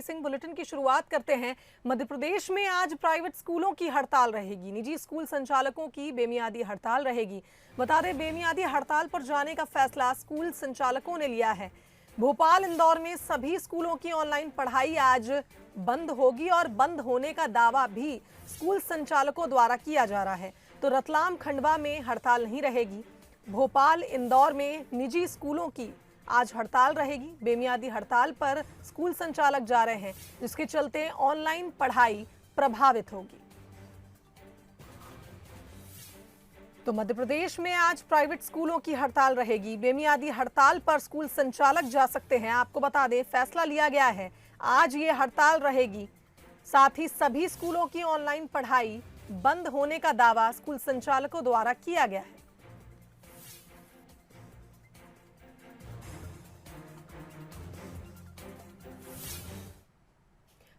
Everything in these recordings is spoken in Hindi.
सिंह। बुलेटिन की शुरुआत करते हैं। मध्य प्रदेश में आज प्राइवेट स्कूलों की हड़ताल रहेगी। निजी स्कूल संचालकों की बेमियादी हड़ताल रहेगी। बता दें, बेमियादी हड़ताल पर जाने का फैसला स्कूल संचालकों ने लिया है। भोपाल, इंदौर में सभी स्कूलों की ऑनलाइन पढ़ाई आज बंद होगी और बंद होने का दावा भी स्कूल संचालकों द्वारा किया जा रहा है। तो रतलाम, खंडवा में हड़ताल नहीं रहेगी। भोपाल, इंदौर में निजी स्कूलों की आज हड़ताल रहेगी। बेमियादी हड़ताल पर स्कूल संचालक जा रहे हैं, जिसके चलते ऑनलाइन पढ़ाई प्रभावित होगी। तो मध्य प्रदेश में आज प्राइवेट स्कूलों की हड़ताल रहेगी। बेमियादी हड़ताल पर स्कूल संचालक जा सकते हैं। आपको बता दें, फैसला लिया गया है, आज ये हड़ताल रहेगी। साथ ही सभी स्कूलों की ऑनलाइन पढ़ाई बंद होने का दावा स्कूल संचालकों द्वारा किया गया है।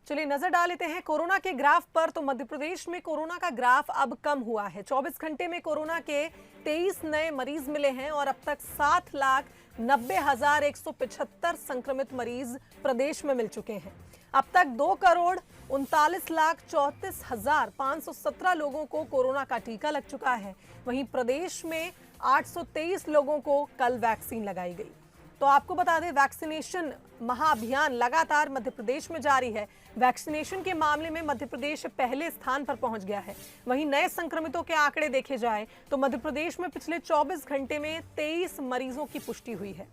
चलिए नजर डाल लेते हैं कोरोना के ग्राफ पर। तो मध्य प्रदेश में कोरोना का ग्राफ अब कम हुआ है। 24 घंटे में कोरोना के 23 नए मरीज मिले हैं और अब तक 7,90,175 संक्रमित मरीज प्रदेश में मिल चुके हैं। अब तक 2,39,34,517 लोगों को कोरोना का टीका लग चुका है। वहीं प्रदेश में 823 लोगों को कल वैक्सीन लगाई गई। तो आपको बता दें, वैक्सीनेशन महाअभियान लगातार मध्य प्रदेश में जारी है। वैक्सीनेशन के मामले में मध्य प्रदेश पहले स्थान पर पहुंच गया है। वहीं नए संक्रमितों के आंकड़े देखे जाएं तो मध्य प्रदेश में पिछले 24 घंटे में 23 मरीजों की पुष्टि हुई है।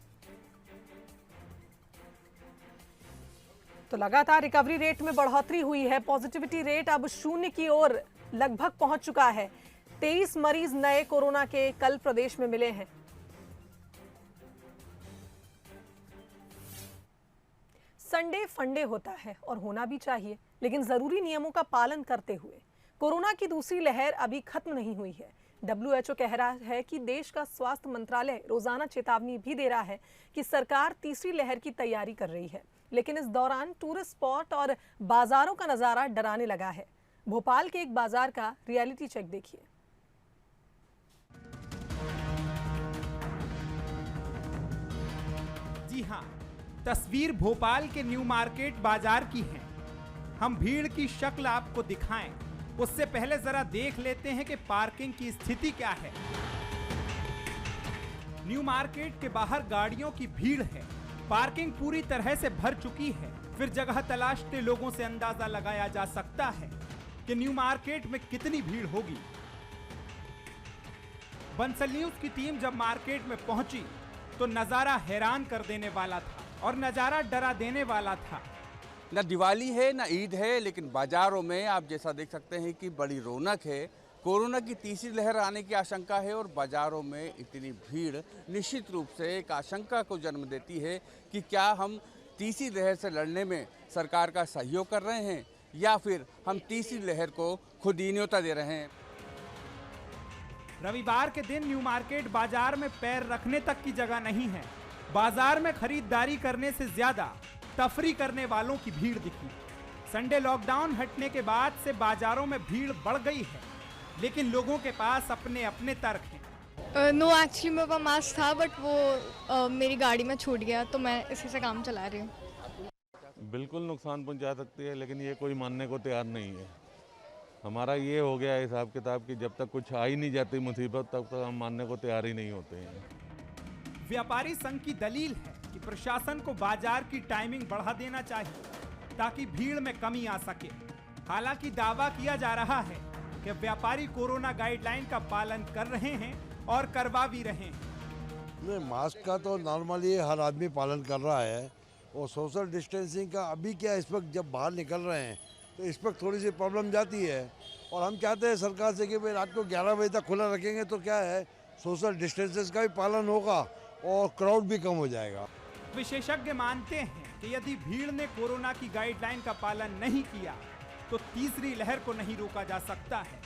तो लगातार रिकवरी रेट में बढ़ोतरी हुई है। पॉजिटिविटी रेट अब 0 की ओर लगभग पहुंच चुका है। 23 मरीज नए कोरोना के कल प्रदेश में मिले हैं। संडे फंडे होता है और होना भी चाहिए, लेकिन जरूरी नियमों का पालन करते हुए। कोरोना की दूसरी लहर अभी खत्म नहीं हुई है। WHO कह रहा है कि देश का स्वास्थ्य मंत्रालय रोजाना चेतावनी भी दे रहा है कि सरकार तीसरी लहर की तैयारी कर रही है। लेकिन इस दौरान टूरिस्ट स्पॉट और बाजारों का नजारा डराने लगा है। भोपाल के एक बाजार का रियलिटी चेक देखिए। जी हाँ, तस्वीर भोपाल के न्यू मार्केट बाजार की है। हम भीड़ की शक्ल आपको दिखाएं, उससे पहले जरा देख लेते हैं कि पार्किंग की स्थिति क्या है। न्यू मार्केट के बाहर गाड़ियों की भीड़ है। पार्किंग पूरी तरह से भर चुकी है। फिर जगह तलाशते लोगों से अंदाजा लगाया जा सकता है कि न्यू मार्केट में कितनी भीड़ होगी। बंसल न्यूज की टीम जब मार्केट में पहुंची तो नजारा हैरान कर देने वाला था और नजारा डरा देने वाला था। न दिवाली है न ईद है, लेकिन बाजारों में आप जैसा देख सकते हैं कि बड़ी रौनक है। कोरोना की तीसरी लहर आने की आशंका है और बाजारों में इतनी भीड़ निश्चित रूप से एक आशंका को जन्म देती है कि क्या हम तीसरी लहर से लड़ने में सरकार का सहयोग कर रहे हैं या फिर हम तीसरी लहर को खुद ही न्योता दे रहे हैं। रविवार के दिन न्यू मार्केट बाजार में पैर रखने तक की जगह नहीं है। बाजार में खरीदारी करने से ज्यादा तफरी करने वालों की भीड़ दिखी। संडे लॉकडाउन हटने के बाद से बाजारों में भीड़ बढ़ गई है, लेकिन लोगों के पास अपने अपने तर्क हैं। नो, एक्चुअली मेरे पास मास्क था, बट वो मेरी गाड़ी में छूट गया, तो मैं इसी से काम चला रही हूँ। बिल्कुल नुकसान पहुंचा सकती है, लेकिन ये कोई मानने को तैयार नहीं है। हमारा ये हो गया हिसाब किताब कि जब तक कुछ आ ही नहीं जाती मुसीबत, तब तक हम मानने को तैयार ही नहीं होते हैं। व्यापारी संघ की दलील है कि प्रशासन को बाजार की टाइमिंग बढ़ा देना चाहिए ताकि भीड़ में कमी आ सके। हालांकि दावा किया जा रहा है कि व्यापारी कोरोना गाइडलाइन का पालन कर रहे हैं और करवा भी रहे हैं। नहीं, मास्क का तो नॉर्मली हर आदमी पालन कर रहा है और सोशल डिस्टेंसिंग का अभी क्या, इस वक्त जब बाहर निकल रहे हैं तो इस वक्त थोड़ी सी प्रॉब्लम जाती है। और हम चाहते हैं सरकार से कि भाई रात को 11 बजे तक खुला रखेंगे तो क्या है, सोशल डिस्टेंसेस का भी पालन होगा और क्राउड भी कम हो जाएगा। विशेषज्ञ मानते हैं कि यदि भीड़ ने कोरोना की गाइडलाइन का पालन नहीं किया तो तीसरी लहर को नहीं रोका जा सकता है।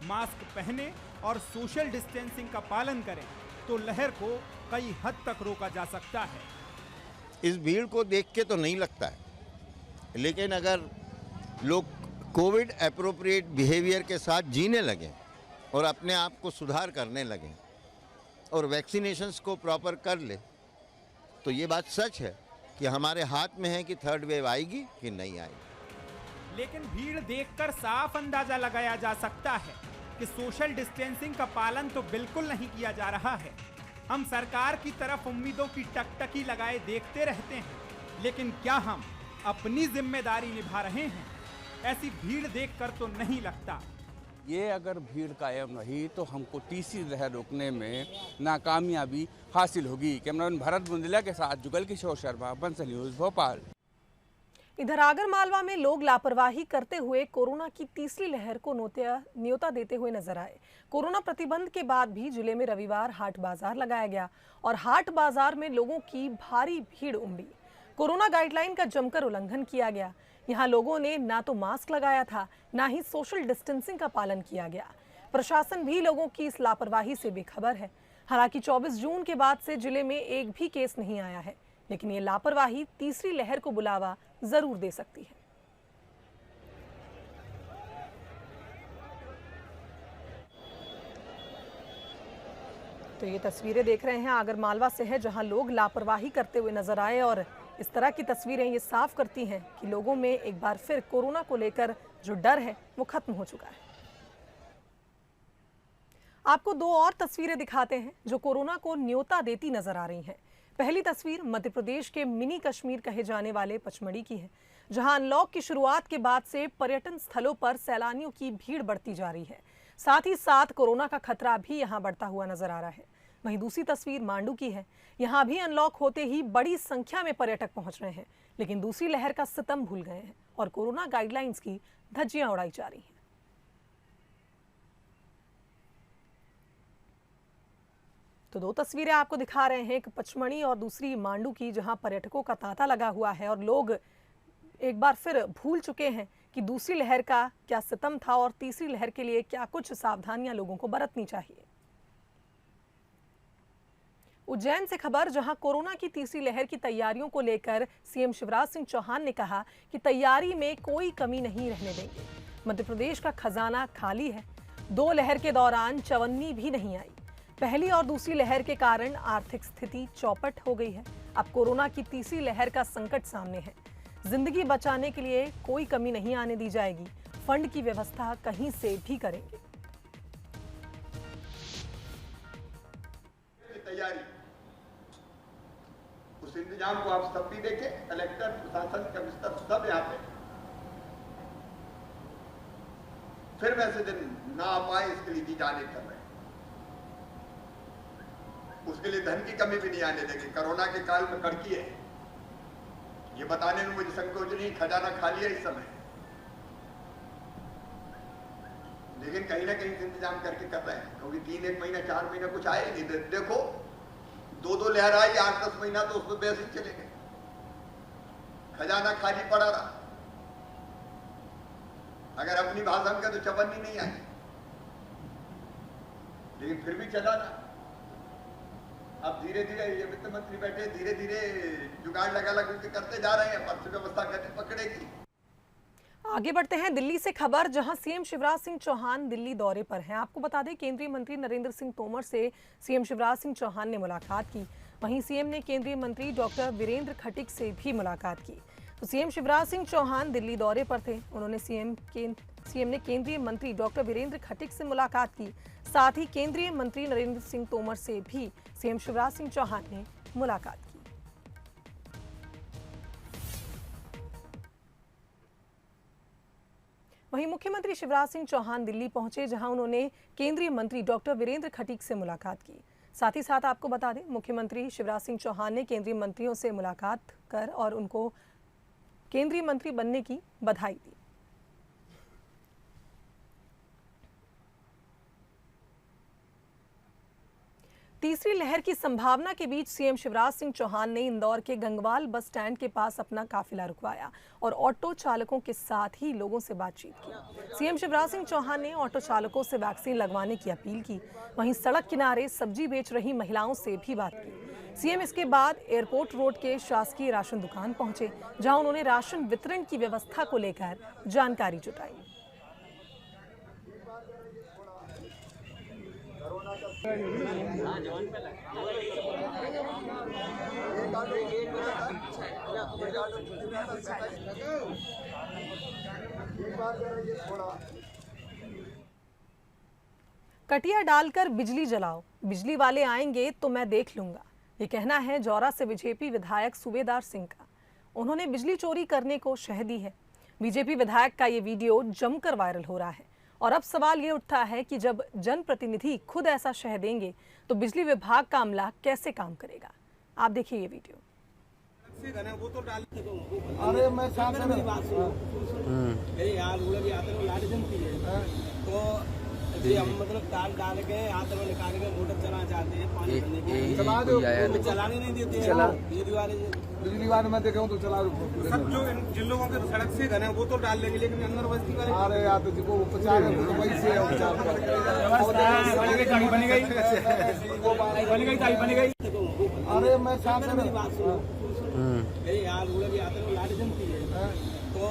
मास्क पहने और सोशल डिस्टेंसिंग का पालन करें तो लहर को कई हद तक रोका जा सकता है। इस भीड़ को देख के तो नहीं लगता है, लेकिन अगर लोग कोविड एप्रोप्रिएट बिहेवियर के साथ जीने लगें और अपने आप को सुधार करने लगें और वैक्सीनेशंस को प्रॉपर कर ले तो ये बात सच है कि हमारे हाथ में है कि थर्ड वेव आएगी कि नहीं आएगी। लेकिन भीड़ देखकर साफ अंदाजा लगाया जा सकता है कि सोशल डिस्टेंसिंग का पालन तो बिल्कुल नहीं किया जा रहा है। हम सरकार की तरफ उम्मीदों की टकटकी लगाए देखते रहते हैं, लेकिन क्या हम अपनी जिम्मेदारी निभा रहे हैं? ऐसी भीड़ देखकर तो नहीं लगता। ये अगर भीड़ कायम रही तो हमको तीसरी लहर रोकने में नाकामयाबी हासिल होगी। कैमरामैन भरत बुंदेला के साथ जुगल किशोर शर्मा, बंसल न्यूज़, भोपाल। इधर आगरमालवा में लोग लापरवाही करते हुए कोरोना की तीसरी लहर को न्योता देते हुए नजर आए। कोरोना प्रतिबंध के बाद भी जिले में रविवार हाट बाजार लगाया गया और हाट बाजार में लोगों की भारी भीड़ उमड़ी। कोरोना गाइडलाइन का जमकर उल्लंघन किया गया। यहाँ लोगों ने ना तो मास्क लगाया था, ना ही सोशल डिस्टेंसिंग का पालन किया गया। प्रशासन भी लोगों की इस लापरवाही से बेखबर है। हालांकि 24 जून के बाद से जिले में एक भी केस नहीं आया है, लेकिन ये लापरवाही तीसरी लहर को बुलावा जरूर दे सकती है। तो ये तस्वीरें देख रहे हैं आगरमालवा से है, जहां लोग लापरवाही करते हुए नजर आए और इस तरह की तस्वीरें ये साफ करती हैं कि लोगों में एक बार फिर कोरोना को लेकर जो डर है वो खत्म हो चुका है। आपको दो और तस्वीरें दिखाते हैं जो कोरोना को न्योता देती नजर आ रही हैं। पहली तस्वीर मध्य प्रदेश के मिनी कश्मीर कहे जाने वाले पचमढ़ी की है, जहां अनलॉक की शुरुआत के बाद से पर्यटन स्थलों पर सैलानियों की भीड़ बढ़ती जा रही है। साथ ही साथ कोरोना का खतरा भी यहां बढ़ता हुआ नजर आ रहा है। वहीं दूसरी तस्वीर मांडू की है। यहां भी अनलॉक होते ही बड़ी संख्या में पर्यटक पहुंच रहे हैं, लेकिन दूसरी लहर का सितम भूल गए हैं और कोरोना गाइडलाइंस की धज्जियां उड़ाई जा रही हैं। तो दो तस्वीरें आपको दिखा रहे हैं, एक पचमढ़ी और दूसरी मांडू की, जहां पर्यटकों का तांता लगा हुआ है और लोग एक बार फिर भूल चुके हैं कि दूसरी लहर का क्या सितम था और तीसरी लहर के लिए क्या कुछ सावधानियां लोगों को बरतनी चाहिए। उज्जैन से खबर, जहां कोरोना की तीसरी लहर की तैयारियों को लेकर सीएम शिवराज सिंह चौहान ने कहा कि तैयारी में कोई कमी नहीं रहने देंगे। मध्य प्रदेश का खजाना खाली है। दो लहर के दौरान चवन्नी भी नहीं आई। पहली और दूसरी लहर के कारण आर्थिक स्थिति चौपट हो गई है। अब कोरोना की तीसरी लहर का संकट सामने है। जिंदगी बचाने के लिए कोई कमी नहीं आने दी जाएगी। फंड की व्यवस्था कहीं से भी करेंगे। तैयारी, उस इंतजाम को आप सब भी देखें। कलेक्टर, प्रशासन, कमिश्नर सब यहाँ पे। फिर वैसे दिन ना आ पाए इसके लिए जी जाने कर रहे हैं। उसके लिए धन की कमी भी नहीं आने देंगे। कोरोना के काल में कड़की है, ये बताने में मुझे संकोच नहीं, खजाना खाली है इस समय, लेकिन कहीं ना कहीं इंतजाम करके कर रहे हैं, क्योंकि 3-1 महीना 4 महीना कुछ आए नहीं। देखो 2-2 लहर आई, 8-10 महीना तो उसमें बेसिक चले गए, खजाना खाली पड़ा रहा। अगर अपनी भाषा में तो चवन्नी नहीं आई, लेकिन फिर भी चला ना। अब धीरे धीरे ये वित्त मंत्री बैठे, धीरे धीरे जुगाड़ लगा के करते जा रहे हैं। अर्थव्यवस्था गति पकड़ेगी। आगे बढ़ते हैं दिल्ली से खबर, जहां सीएम शिवराज सिंह चौहान दिल्ली दौरे पर हैं। आपको बता दें, केंद्रीय मंत्री नरेंद्र सिंह तोमर से सीएम शिवराज सिंह चौहान ने मुलाकात की। वहीं सीएम ने केंद्रीय मंत्री डॉक्टर वीरेंद्र खटीक से भी मुलाकात की। तो सीएम शिवराज सिंह चौहान दिल्ली दौरे पर थे। उन्होंने सीएम ने केंद्रीय मंत्री डॉक्टर वीरेंद्र खटीक से मुलाकात की। साथ ही केंद्रीय मंत्री नरेंद्र सिंह तोमर से भी सीएम शिवराज सिंह चौहान ने मुलाकात की। वहीं मुख्यमंत्री शिवराज सिंह चौहान दिल्ली पहुंचे, जहां उन्होंने केंद्रीय मंत्री डॉक्टर वीरेंद्र खटीक से मुलाकात की। साथ ही साथ आपको बता दें, मुख्यमंत्री शिवराज सिंह चौहान ने केंद्रीय मंत्रियों से मुलाकात कर और उनको केंद्रीय मंत्री बनने की बधाई दी। तीसरी लहर की संभावना के बीच सीएम शिवराज सिंह चौहान ने इंदौर के गंगवाल बस स्टैंड के पास अपना काफिला रुकवाया और ऑटो चालकों के साथ ही लोगों से बातचीत की। सीएम शिवराज सिंह चौहान ने ऑटो चालकों से वैक्सीन लगवाने की अपील की। वहीं सड़क किनारे सब्जी बेच रही महिलाओं से भी बात की। सीएम इसके बाद एयरपोर्ट रोड के शासकीय राशन दुकान पहुंचे, जहां उन्होंने राशन वितरण की व्यवस्था को लेकर जानकारी जुटाई। कटिया डालकर बिजली जलाओ, बिजली वाले आएंगे तो मैं देख लूंगा। ये कहना है जौरा से बीजेपी विधायक सूबेदार सिंह का। उन्होंने बिजली चोरी करने को शह दी है। बीजेपी विधायक का ये वीडियो जमकर वायरल हो रहा है और अब सवाल ये उठता है कि जब जनप्रतिनिधि खुद ऐसा शह देंगे तो बिजली विभाग का अमला कैसे काम करेगा। आप देखिए ये वीडियो। अरे मैं यार लाइट जमती है तो जी हम मतलब तार डाल के हाथ में निकाल के मोटर चलाना चाहते हैं, पानी भरने के लिए चला दो, चलाने नहीं देते हैं। बिजली वाले मैं देखा हूँ तो चला दो। सब जो जिन लोगों के सड़क से घर है वो तो डाल लेंगे, लेकिन अंदर बस्ती वाले अरे यार तो जिनको उपचार है तो वैसे बनी गई। अरे मैं मेरी बात सुनो यार लाइट जमती है तो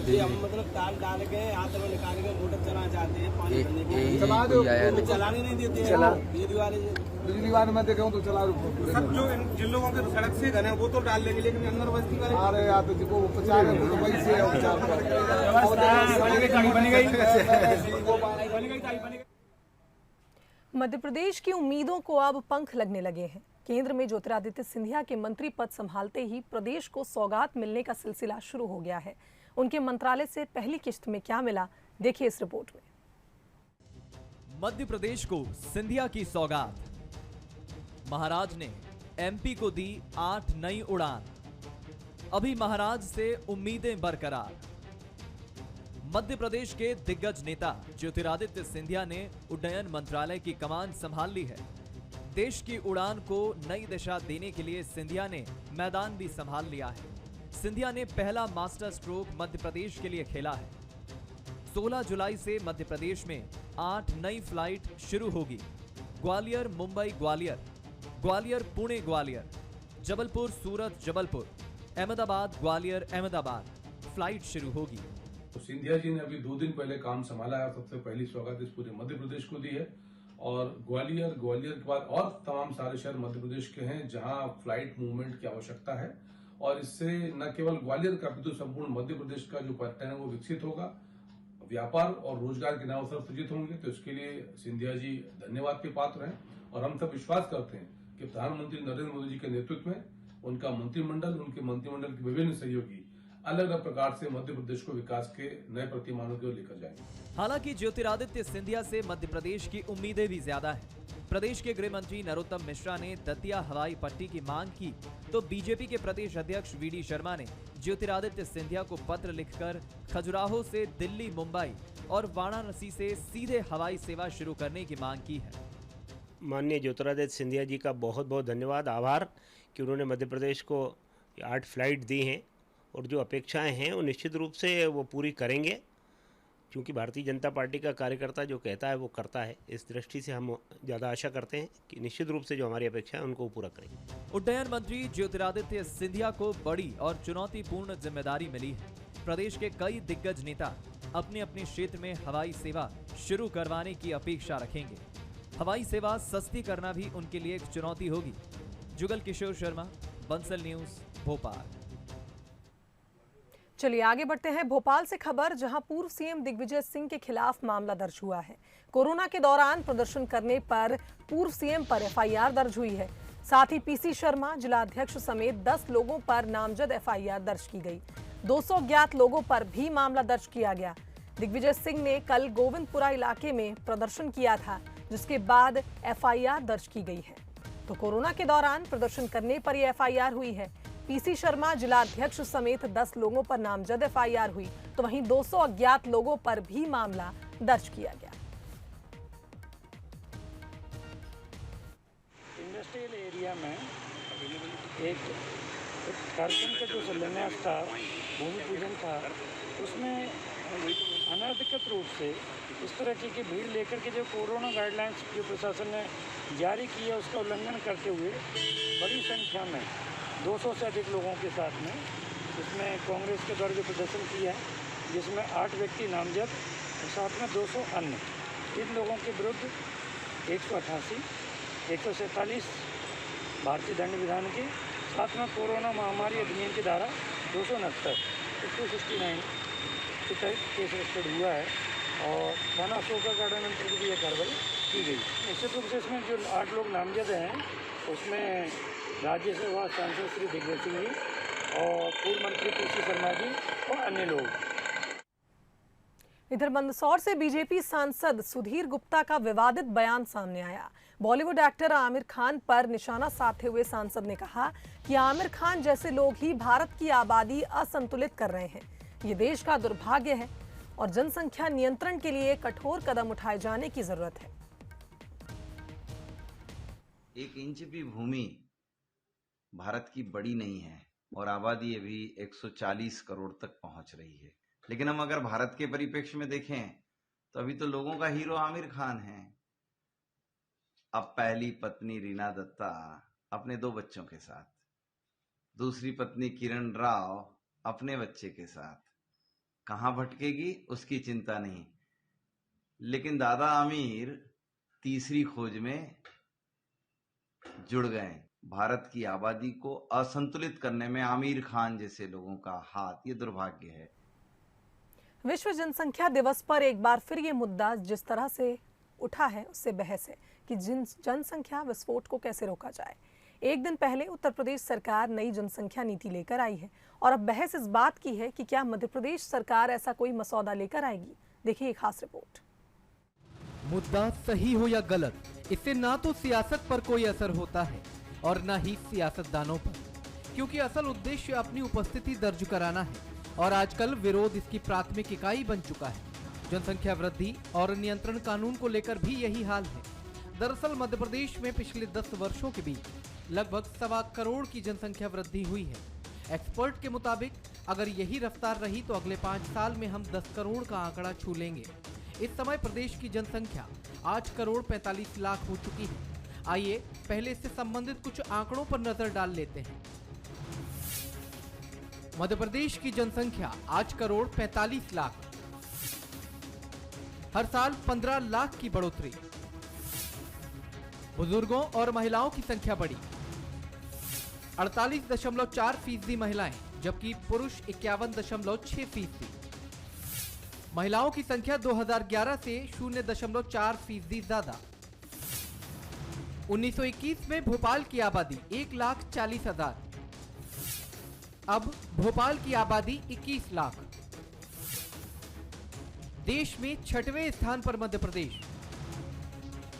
जी हम मतलब तार डाल के हाथ में निकाल के मोटर चलाना चाहते हैं, पानी भरने के लिए चला दो, चलाने नहीं देते हैं। बिजली वाले मैं देखा हूँ तो चला दो। सब जो जिन लोगों के सड़क से घर है वो तो डाल लेंगे, लेकिन अंदर बस्ती वाले अरे यार तो जिनको उपचार है तो वैसे मध्य प्रदेश की उम्मीदों को अब पंख लगने लगे हैं। केंद्र में ज्योतिरादित्य सिंधिया के मंत्री पद संभालते ही प्रदेश को सौगात मिलने का सिलसिला शुरू हो गया है। उनके मंत्रालय से पहली किश्त में क्या मिला, देखिए इस रिपोर्ट में। मध्य प्रदेश को सिंधिया की सौगात। महाराज ने एमपी को दी 8 नई उड़ान। अभी महाराज से उम्मीदें बरकरार। मध्य प्रदेश के दिग्गज नेता ज्योतिरादित्य सिंधिया ने उड्डयन मंत्रालय की कमान संभाल ली है। देश की उड़ान को नई दिशा देने के लिए सिंधिया ने मैदान भी संभाल लिया है। सिंधिया ने पहला मास्टर स्ट्रोक मध्य प्रदेश के लिए खेला है। 16 जुलाई से मध्य प्रदेश में 8 नई फ्लाइट शुरू होगी। ग्वालियर मुंबई ग्वालियर, ग्वालियर पुणे ग्वालियर, जबलपुर सूरत जबलपुर, अहमदाबाद ग्वालियर अहमदाबाद फ्लाइट शुरू होगी। तो सिंधिया जी ने अभी 2 दिन पहले काम संभाला है। सबसे पहली सौगात इस पूरे मध्य प्रदेश को दी है और ग्वालियर के बाद और तमाम सारे शहर मध्य प्रदेश के हैं जहां फ्लाइट मूवमेंट की आवश्यकता है और इससे न केवल ग्वालियर का अपितु संपूर्ण मध्य प्रदेश का जो पर्यटन है वो विकसित होगा, व्यापार और रोजगार के नए अवसर सृजित होंगे। तो इसके लिए सिंधिया जी धन्यवाद के पात्र हैं और हम सब विश्वास करते हैं कि प्रधानमंत्री नरेंद्र मोदी जी के नेतृत्व में उनका मंत्रिमंडल, उनके मंत्रिमंडल के विभिन्न सहयोगी अलग अलग प्रकार से मध्य प्रदेश को विकास के नए प्रतिमानों की ओर लेकर जाएंगे। हालांकि ज्योतिरादित्य सिंधिया से मध्य प्रदेश की उम्मीदें भी ज्यादा हैं। प्रदेश के गृह मंत्री नरोत्तम मिश्रा ने दतिया हवाई पट्टी की मांग की तो बीजेपी के प्रदेश अध्यक्ष वीडी शर्मा ने ज्योतिरादित्य सिंधिया को पत्र लिखकर खजुराहो से दिल्ली मुंबई और वाराणसी से सीधे हवाई सेवा शुरू करने की मांग की है। माननीय ज्योतिरादित्य सिंधिया जी का बहुत बहुत धन्यवाद, आभार कि उन्होंने मध्य प्रदेश को 8 फ्लाइट दी हैं और जो अपेक्षाएं हैं वो निश्चित रूप से वो पूरी करेंगे, क्योंकि भारतीय जनता पार्टी का कार्यकर्ता जो कहता है वो करता है। इस दृष्टि से हम ज़्यादा आशा करते हैं कि निश्चित रूप से जो हमारी अपेक्षा है उनको पूरा करेंगे। उड्डयन मंत्री ज्योतिरादित्य सिंधिया को बड़ी और चुनौतीपूर्ण जिम्मेदारी मिली है। प्रदेश के कई दिग्गज नेता अपने अपने क्षेत्र में हवाई सेवा शुरू करवाने की अपेक्षा रखेंगे। हवाई सेवा सस्ती करना भी उनके लिए एक चुनौती होगी। जुगल किशोर शर्मा, बंसल न्यूज, भोपाल। चलिए आगे बढ़ते हैं। भोपाल से खबर, जहां पूर्व सीएम दिग्विजय सिंह के खिलाफ मामला दर्ज हुआ है। कोरोना के दौरान प्रदर्शन करने पर पूर्व सीएम पर एफआईआर दर्ज हुई है। साथ ही पीसी शर्मा, जिला अध्यक्ष समेत 10 लोगों पर नामजद एफआईआर दर्ज की गई। 200 अज्ञात लोगों पर भी मामला दर्ज किया गया। दिग्विजय सिंह ने कल गोविंदपुरा इलाके में प्रदर्शन किया था, जिसके बाद एफआईआर दर्ज की गई है। तो कोरोना के दौरान प्रदर्शन करने पर यह एफआईआर हुई है। पीसी शर्मा, जिला अध्यक्ष समेत 10 लोगों पर नामजद एफआईआर हुई, तो वहीं 200 अज्ञात लोगों पर भी मामला दर्ज किया गया। इंडस्ट्रियल एरिया में एक कार्यक्रम का जो शिलान्यास था, भूमि पूजन था, उसमें अनधिकृत रूप से इस तरह की भीड़ लेकर के जो कोरोना गाइडलाइंस जो प्रशासन ने जारी की है उसका उल्लंघन करते हुए बड़ी संख्या में 200 से अधिक लोगों के साथ में इसमें कांग्रेस के द्वारा जो प्रदर्शन किया है, जिसमें 8 व्यक्ति नामजद और साथ में 200 अन्य, इन लोगों के विरुद्ध 188, 147 भारतीय दंड विधान के, साथ में कोरोना महामारी अधिनियम की धारा 269 269 के तहत केस रजिस्टर्ड हुआ है और थाना अशोक का गार्डन अंतर्गत यह कार्रवाई की गई। निश्चित रूप से इसमें जो 8 लोग नामजद हैं उसमें राज्यसभा सांसद श्री दिग्विजय सिंह जी और पूर्व मंत्री पीसी शर्मा जी और अन्य लोग। इधर मंदसौर से बीजेपी सांसद सुधीर गुप्ता का विवादित बयान सामने आया। बॉलीवुड एक्टर आमिर खान पर निशाना साधते हुए सांसद ने कहा कि आमिर खान जैसे लोग ही भारत की आबादी असंतुलित कर रहे हैं। ये देश का दुर्भाग्य है और जनसंख्या नियंत्रण के लिए कठोर कदम उठाए जाने की जरूरत है। 1 इंच भी भूमि भारत की बड़ी नहीं है और आबादी अभी 140 करोड़ तक पहुंच रही है। लेकिन हम अगर भारत के परिप्रेक्ष्य में देखें तो अभी तो लोगों का हीरो आमिर खान है। अब पहली पत्नी रीना दत्ता अपने 2 बच्चों के साथ, दूसरी पत्नी किरण राव अपने बच्चे के साथ, कहां भटकेगी उसकी चिंता नहीं। लेकिन दादा आमिर तीसरी खोज में जुड़ गए। भारत की आबादी को असंतुलित करने में आमिर खान जैसे लोगों का हाथ, ये दुर्भाग्य है। विश्व जनसंख्या दिवस पर एक बार फिर ये मुद्दा जिस तरह से उठा है उससे बहस है कि जनसंख्या विस्फोट को कैसे रोका जाए। एक दिन पहले उत्तर प्रदेश सरकार नई जनसंख्या नीति लेकर आई है और अब बहस इस बात की है कि क्या मध्य प्रदेश सरकार ऐसा कोई मसौदा लेकर आएगी। देखिए एक खास रिपोर्ट। मुद्दा सही हो या गलत, इससे ना तो सियासत पर कोई असर होता है और न ही सियासतदानों पर, क्योंकि असल उद्देश्य अपनी उपस्थिति दर्ज कराना है और आजकल विरोध इसकी प्राथमिक इकाई बन चुका है। जनसंख्या वृद्धि और नियंत्रण कानून को लेकर भी यही हाल है। दरअसल मध्य प्रदेश में पिछले 10 वर्षों के बीच लगभग 1.25 करोड़ की जनसंख्या वृद्धि हुई है। एक्सपर्ट के मुताबिक अगर यही रफ्तार रही तो अगले 5 साल में हम 10 करोड़ का आंकड़ा छू लेंगे। इस समय प्रदेश की जनसंख्या 8 करोड़ 45 लाख हो चुकी है। आइए पहले इससे संबंधित कुछ आंकड़ों पर नजर डाल लेते हैं। मध्य प्रदेश की जनसंख्या 8 करोड़ 45 लाख, हर साल 15 लाख की बढ़ोतरी। बुजुर्गों और महिलाओं की संख्या बढ़ी, 48.4% महिलाएं जबकि पुरुष 51.6%। महिलाओं की संख्या 2011 से 0.4% ज्यादा। 1921 में भोपाल की आबादी 1,40,000, अब भोपाल की आबादी 21 लाख। देश में 6वें स्थान पर मध्य प्रदेश।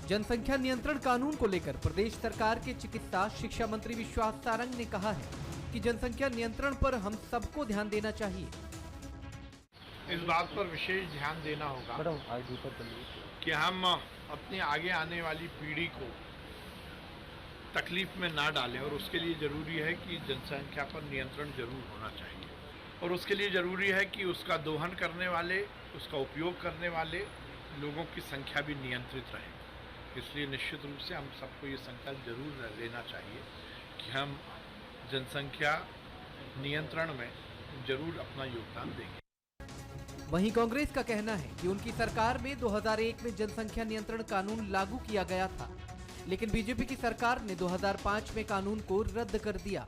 जनसंख्या नियंत्रण कानून को लेकर प्रदेश सरकार के चिकित्सा शिक्षा मंत्री विश्वास सारंग ने कहा है कि जनसंख्या नियंत्रण पर हम सबको ध्यान देना चाहिए। इस बात पर विशेष ध्यान देना होगा कि हम अपनी आगे आने वाली पीढ़ी को तकलीफ में ना डालें और उसके लिए ज़रूरी है कि जनसंख्या पर नियंत्रण जरूर होना चाहिए और उसके लिए ज़रूरी है कि उसका दोहन करने वाले, उसका उपयोग करने वाले लोगों की संख्या भी नियंत्रित रहे। इसलिए निश्चित रूप से हम सबको ये संकल्प जरूर लेना चाहिए कि हम जनसंख्या नियंत्रण में जरूर अपना योगदान देंगे। वहीं कांग्रेस का कहना है कि उनकी सरकार में 2001 में जनसंख्या नियंत्रण कानून लागू किया गया था, लेकिन बीजेपी की सरकार ने 2005 में कानून को रद्द कर दिया।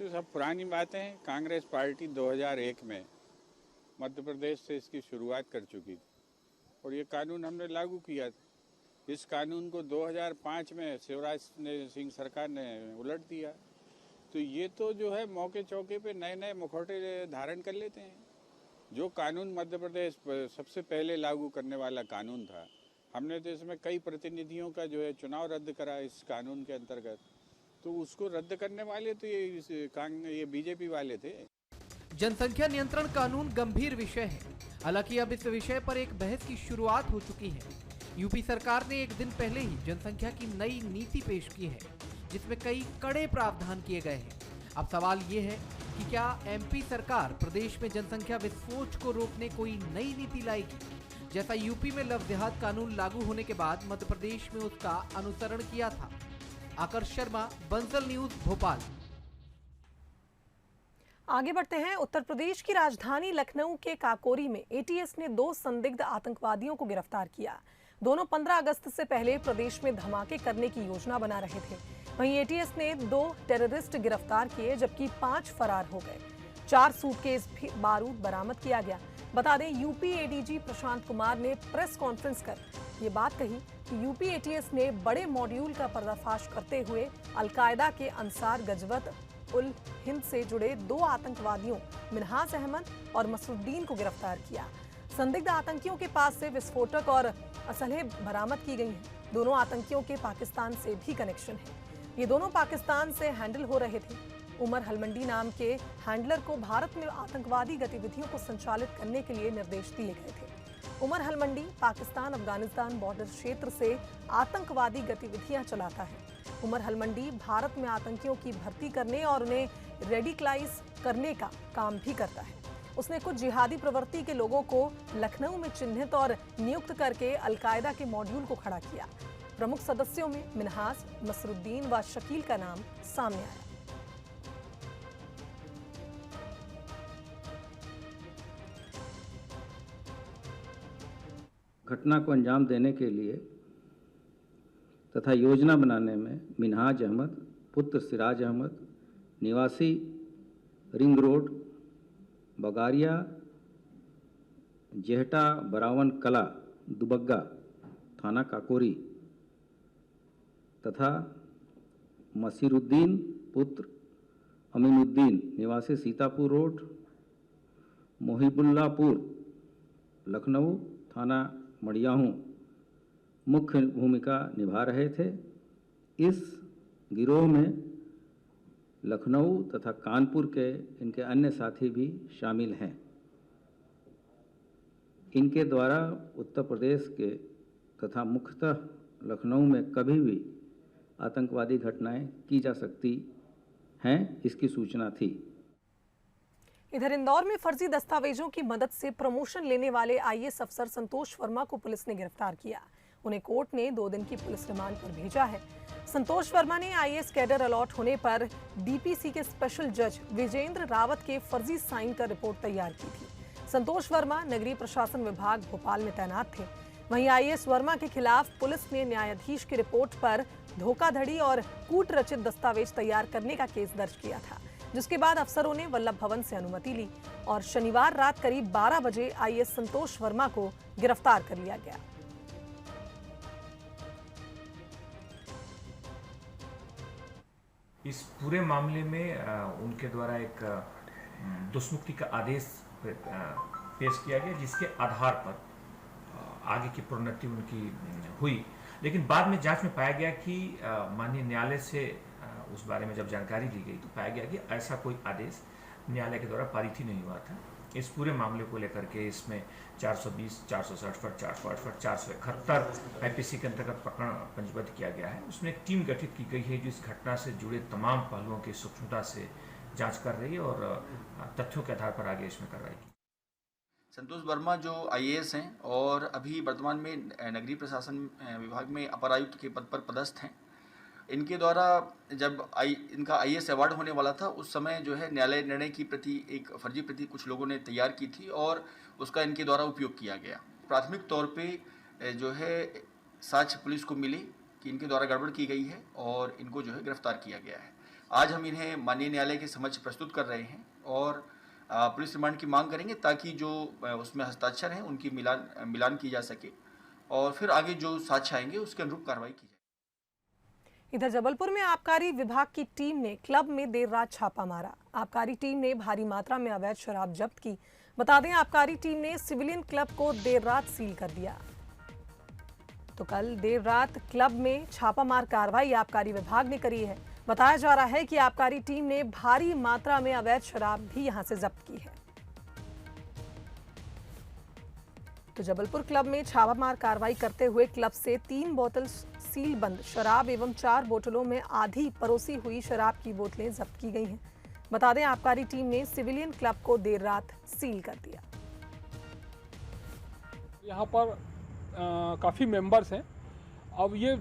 ये सब पुरानी बातें हैं। कांग्रेस पार्टी 2001 में मध्य प्रदेश से इसकी शुरुआत कर चुकी थी और ये कानून हमने लागू किया था। इस कानून को 2005 में शिवराज सिंह सरकार ने उलट दिया। तो ये तो जो है मौके चौके पे नए नए मुखौटे धारण कर लेते हैं। जो कानून मध्य प्रदेश सबसे पहले लागू करने वाला कानून था, हमने तो इसमें कई प्रतिनिधियों का जो है चुनाव रद्द करा इस कानून के अंतर्गत, तो उसको रद्द करने वाले तो ये बीजेपी वाले थे। जनसंख्या नियंत्रण कानून गंभीर विषय है। हालांकि अब इस विषय पर एक बहस की शुरुआत हो चुकी है। यूपी सरकार ने एक दिन पहले ही जनसंख्या की नई नीति पेश की है, जिसमें कई कड़े प्रावधान किए गए हैं। अब सवाल ये है कि क्या एमपी सरकार प्रदेश में जनसंख्या विस्फोट को रोकने कोई नई नीति लाएगी, जैसा यूपी में लव जिहाद कानून लागू होने के बाद मध्य प्रदेश में उसका अनुसरण किया था। आकर्ष शर्मा, बंसल न्यूज, भोपाल। आगे बढ़ते हैं। उत्तर प्रदेश की राजधानी लखनऊ के काकोरी में एटीएस ने 2 संदिग्ध आतंकवादियों को गिरफ्तार किया। दोनों 15 अगस्त से पहले प्रदेश में धमाके करने की योजना बना रहे थे। वहीं एटीएस ने 2 टेररिस्ट गिरफ्तार किए, जबकि 5 फरार हो गए। 4 सूटकेस बारूद बरामद किया गया। बता दें, यूपी एडीजी प्रशांत कुमार ने प्रेस कॉन्फ्रेंस कर ये बात कही कि यूपी एटीएस ने बड़े मॉड्यूल का पर्दाफाश करते हुए अलकायदा के अंसार गजवत उल हिंद से जुड़े 2 आतंकवादियों मिन्हाज अहमद और मसरुद्दीन को गिरफ्तार किया। संदिग्ध आतंकियों के पास से विस्फोटक और असलहे बरामद की गई हैं। दोनों आतंकियों के पाकिस्तान से भी कनेक्शन है। ये दोनों पाकिस्तान से हैंडल हो रहे थे। उमर हलमंडी नाम के हैंडलर को भारत में आतंकवादी गतिविधियों को संचालित करने के लिए निर्देश दिए गए थे। उमर हलमंडी पाकिस्तान अफगानिस्तान बॉर्डर क्षेत्र से आतंकवादी गतिविधियां चलाता है। उमर हलमंडी भारत में आतंकियों की भर्ती करने और उन्हें रेडिकलाइज करने का काम भी करता है। उसने कुछ जिहादी प्रवृत्ति के लोगों को लखनऊ में चिन्हित और नियुक्त करके अलकायदा के मॉड्यूल को खड़ा किया। प्रमुख सदस्यों में मिन्हाज, मसरुद्दीन व शकील का नाम सामने आया। घटना को अंजाम देने के लिए तथा योजना बनाने में मिन्हाज अहमद पुत्र सिराज अहमद निवासी रिंग रोड बगारिया जेहटा बरावन कला दुबग्गा थाना काकोरी तथा मसीरुद्दीन पुत्र अमीनुद्दीन निवासी सीतापुर रोड मोहिबुल्लापुर लखनऊ थाना मड़ियाहू मुख्य भूमिका निभा रहे थे। इस गिरोह में लखनऊ तथा कानपुर के इनके अन्य साथी भी शामिल हैं। इनके द्वारा उत्तर प्रदेश के तथा मुख्यतः लखनऊ में कभी भी आतंकवादी घटनाएं की जा सकती हैं, इसकी सूचना थी। इधर इंदौर में फर्जी दस्तावेजों की मदद से प्रमोशन लेने वाले आईएएस अफसर संतोष वर्मा को पुलिस ने गिरफ्तार किया। उन्हें कोर्ट ने 2 दिन की पुलिस रिमांड पर भेजा है। संतोष वर्मा ने आईएएस कैडर अलॉट होने पर डीपीसी के स्पेशल जज विजेंद्र रावत के फर्जी साइन कर रिपोर्ट तैयार की थी। संतोष वर्मा नगरीय प्रशासन विभाग भोपाल में तैनात थे। वहीं आईएएस वर्मा के खिलाफ पुलिस ने न्यायाधीश की रिपोर्ट पर धोखाधड़ी और कूट रचित दस्तावेज तैयार करने का केस दर्ज किया था, जिसके बाद अफसरों ने वल्लभ भवन से अनुमति ली और शनिवार रात करीब 12 बजे आईएएस संतोष वर्मा को गिरफ्तार कर लिया गया। इस पूरे मामले में उनके द्वारा एक दुष्मुक्ति का आदेश पेश किया गया, जिसके आधार पर आगे की प्रोन्नति उनकी हुई। लेकिन बाद में जांच में पाया गया कि माननीय न्यायालय से उस बारे में जब जानकारी ली गई तो पाया गया कि ऐसा कोई आदेश न्यायालय के द्वारा पारित ही नहीं हुआ था। इस पूरे मामले को लेकर के इसमें 420, 467, 468, 471 आईपीसी के अंतर्गत प्रकरण पंजीबद्ध किया गया है। उसमें एक टीम गठित की गई है जो इस घटना से जुड़े तमाम पहलुओं की सूक्ष्मता से जांच कर रही है और तथ्यों के आधार पर आगे इसमें कार्रवाई की। संतोष वर्मा जो आईएएस हैं और अभी वर्तमान में नगरीय प्रशासन विभाग में अपर आयुक्त के पद पर पदस्थ हैं, इनके द्वारा जब इनका आईएएस अवार्ड होने वाला था उस समय जो है न्यायालय निर्णय की प्रति एक फर्जी प्रति कुछ लोगों ने तैयार की थी और उसका इनके द्वारा उपयोग किया गया। प्राथमिक तौर पे जो है साक्ष्य पुलिस को मिली कि इनके द्वारा गड़बड़ की गई है और इनको जो है गिरफ्तार किया गया है। आज हम इन्हें माननीय न्यायालय के समक्ष प्रस्तुत कर रहे हैं और पुलिस रिमांड की मांग करेंगे ताकि जो उसमें हस्ताक्षर हैं उनकी मिलान की जा सके और फिर आगे जो साक्ष्य आएंगे उसके अनुरूप कार्रवाई की जाए। इधर जबलपुर में आबकारी विभाग की टीम ने क्लब में देर रात छापा मारा। आबकारी टीम ने भारी मात्रा में अवैध शराब जब्त की। बता दें, आबकारी टीम ने सिविलियन क्लब को देर रात सील कर दिया। तो कल देर रात क्लब में छापामार कार्रवाई आबकारी विभाग ने करी है। बताया जा रहा है कि आबकारी टीम ने भारी मात्रा में अवैध शराब भी यहां से जब्त की है। तो जबलपुर क्लब में छापामार कार्रवाई करते हुए क्लब से 3 बोतल सील बंद शराब एवं 4 बोतलों में आधी परोसी हुई शराब की बोतलें जब्त की गई हैं। बता दें, आबकारी टीम ने सिविलियन क्लब को देर रात सील कर दिया। यहाँ पर काफ़ी मेंबर्स हैं। अब ये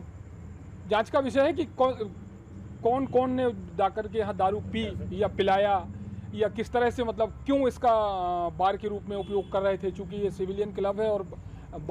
जांच का विषय है कि कौन कौन ने जाकर के यहाँ दारू पी या पिलाया या किस तरह से, मतलब क्यों इसका बार के रूप में उपयोग कर रहे थे। चूँकि ये सिविलियन क्लब है और बार